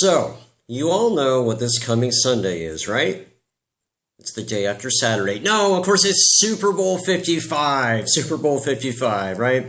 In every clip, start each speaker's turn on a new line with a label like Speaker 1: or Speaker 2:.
Speaker 1: So, you all know what this coming Sunday is, right? It's the day after Saturday. No, of course, it's Super Bowl 55. Super Bowl 55, right?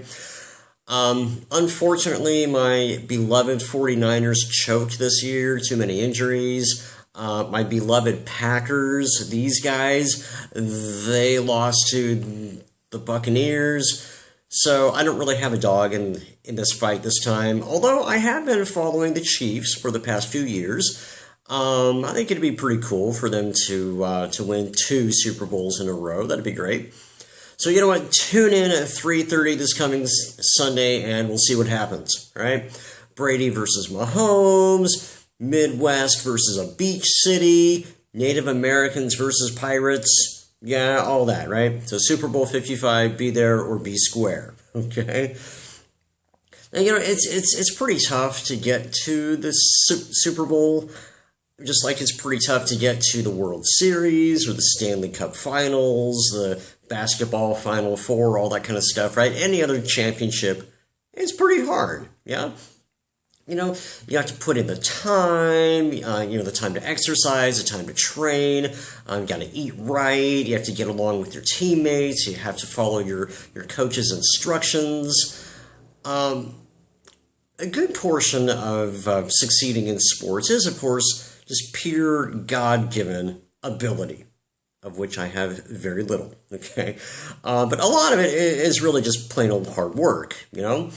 Speaker 1: Unfortunately, my beloved 49ers choked this year. Too many injuries. My beloved Packers, these guys, they lost to the Buccaneers. So I don't really have a dog in this fight this time. Although I have been following the Chiefs for the past few years. I think it'd be pretty cool for them to win 2 Super Bowls in a row. That'd be great. So you know what? Tune in at 3:30 this coming Sunday, and we'll see what happens. All right? Brady versus Mahomes, Midwest versus a beach city, Native Americans versus pirates. Yeah, all that, right? So Super Bowl 55, be there or be square. Okay. Now, you know, it's pretty tough to get to the Super Bowl. Just like it's pretty tough to get to the World Series or the Stanley Cup Finals, the basketball Final Four, all that kind of stuff, right? Any other championship, it's pretty hard, yeah? You know, you have to put in the time, the time to exercise, the time to train, you got to eat right, you have to get along with your teammates, you have to follow your coach's instructions. A good portion of succeeding in sports is, of course, just pure God-given ability, of which I have very little, okay? But a lot of it is really just plain old hard work, you know?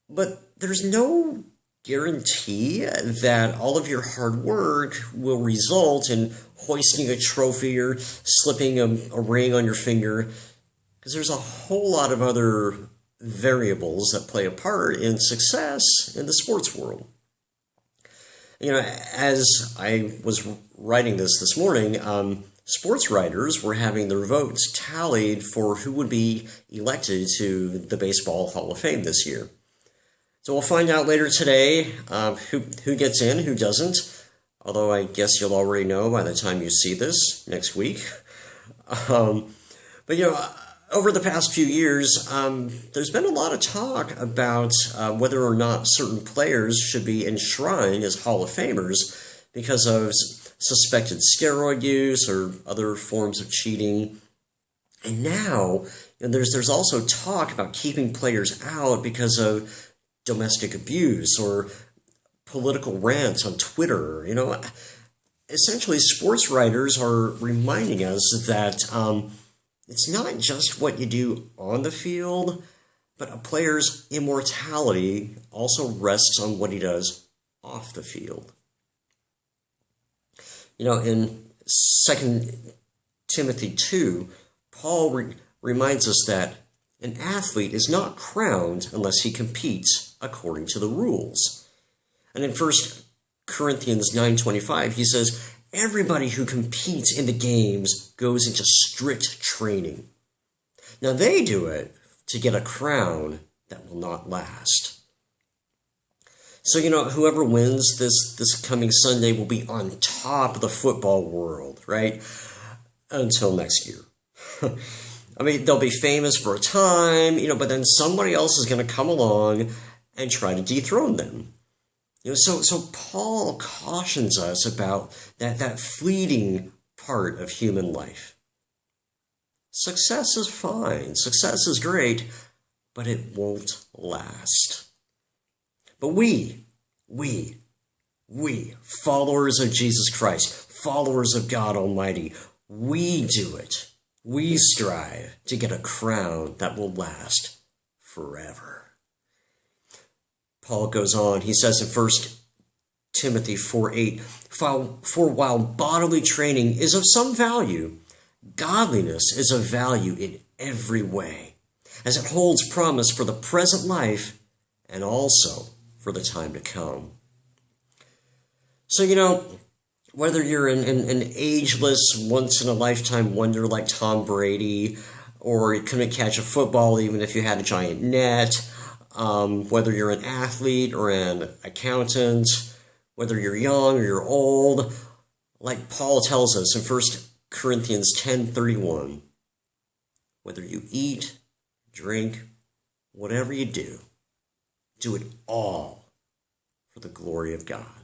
Speaker 1: But there's no guarantee that all of your hard work will result in hoisting a trophy or slipping a ring on your finger, because there's a whole lot of other variables that play a part in success in the sports world. You know, as I was writing this morning, sports writers were having their votes tallied for who would be elected to the Baseball Hall of Fame this year. So we'll find out later today who gets in, who doesn't, although I guess you'll already know by the time you see this next week. But, you know, over the past few years, there's been a lot of talk about whether or not certain players should be enshrined as Hall of Famers because of suspected steroid use or other forms of cheating. And now, there's also talk about keeping players out because of domestic abuse or political rants on Twitter. You know, essentially, sports writers are reminding us that it's not just what you do on the field, but a player's immortality also rests on what he does off the field. You know, in 2 Timothy 2, Paul reminds us that an athlete is not crowned unless he competes according to the rules. And in 1 Corinthians 9:25, he says, everybody who competes in the games goes into strict training. Now they do it to get a crown that will not last. So, you know, whoever wins this coming Sunday will be on top of the football world, right? Until next year. I mean, they'll be famous for a time, but then somebody else is going to come along and try to dethrone them. So Paul cautions us about that fleeting part of human life. Success is fine. Success is great, but it won't last. But we, followers of Jesus Christ, followers of God Almighty, we do it. We strive to get a crown that will last forever. Paul goes on, he says in 1 Timothy 4:8, for while bodily training is of some value, godliness is of value in every way, as it holds promise for the present life and also for the time to come. So, whether you're an ageless, once-in-a-lifetime wonder like Tom Brady, or you couldn't catch a football even if you had a giant net, whether you're an athlete or an accountant, whether you're young or you're old, like Paul tells us in 1 Corinthians 10:31, whether you eat, drink, whatever you do it all for the glory of God.